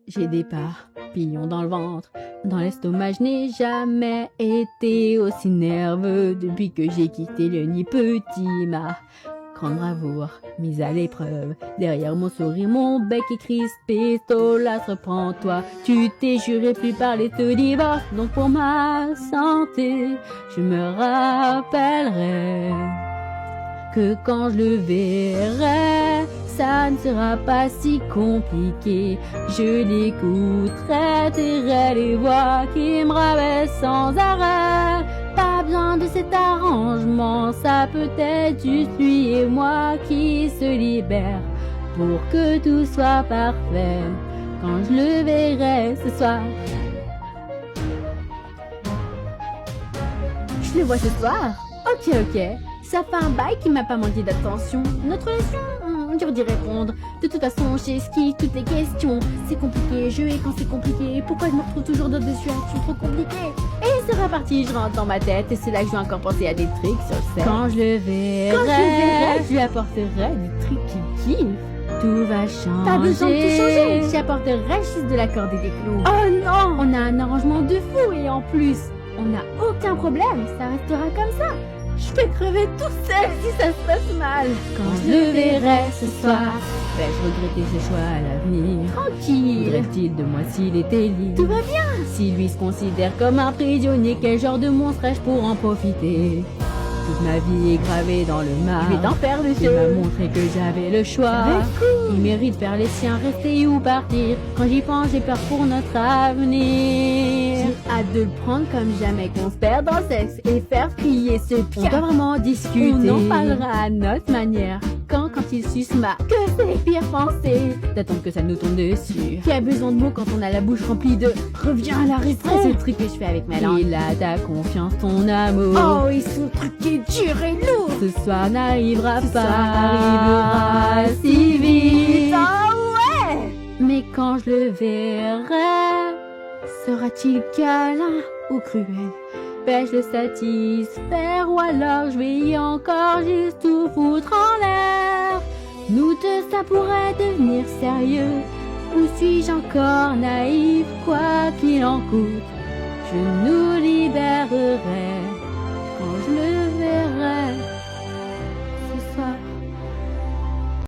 j'ai des papillons dans le ventre, dans l'estomac. Je n'ai jamais été aussi nerveux depuis que j'ai quitté le nid petit. Ma grande bravoure mise à l'épreuve. Derrière mon sourire, mon bec est crispé. Stolas, reprends-toi. Tu t'es juré plus parler de divorce. Donc pour ma santé, je me rappellerai que quand je le verrai, ça ne sera pas si compliqué. Je l'écouterai, tairai les voix qui me rabaissent sans arrêt. Pas besoin de cet arrangement, ça peut être juste lui et moi qui se libèrent pour que tout soit parfait. Quand je le verrai ce soir. Je le vois ce soir. Ok. Ça fait un bail qui m'a pas manqué d'attention. Notre relation, dur d'y répondre. De toute façon, j'esquive toutes les questions. C'est compliqué, je hais quand c'est compliqué. Pourquoi je me retrouve toujours dans des situations trop compliquées? Et c'est reparti, je rentre dans ma tête. Et c'est là que je vais encore penser à des trucs sur le set. Quand je le verrai, je lui apporterai des trucs qu'il kiffe. Tout va changer. Pas besoin de tout changer. J'apporterai juste de l'accord et des clous. Oh non! On a un arrangement de fou et en plus, on n'a aucun problème. Ça restera comme ça. Je vais crever tout seul si ça se passe mal. Quand je le verrai ce soir, vais-je regretter ses choix à l'avenir? Tranquille. Voudrait-il de moi s'il était libre? Tout va bien. Si lui se considère comme un prisonnier, quel genre de monstre ai-je pour en profiter? Toute ma vie est gravée dans le marbre. Je vais t'en faire le jeu. Il m'a montré que j'avais le choix. Cool. Il mérite faire les siens, rester ou partir. Quand j'y pense, j'ai peur pour notre avenir. J'ai hâte de le prendre comme jamais, qu'on se perd dans le sexe et faire crier ce pire. On doit vraiment discuter. On en parlera à notre manière. Quand il suce ma que c'est pire pensée d'attendre que ça nous tombe dessus. Qui a besoin de mots quand on a la bouche remplie de reviens à la réponse. C'est le truc que je fais avec ma langue. Il a ta confiance, ton amour. Oh, et son truc est dur et lourd. Ce soir n'arrivera pas si vite. Oh ouais. Mais quand je le verrai, sera-t-il câlin ou cruel? Vais-je le satisfaire ou alors je vais encore juste tout foutre en l'air? Nous deux, ça pourrait devenir sérieux. Ou suis-je encore naïf? Quoi qu'il en coûte, je nous libérerai quand je le verrai.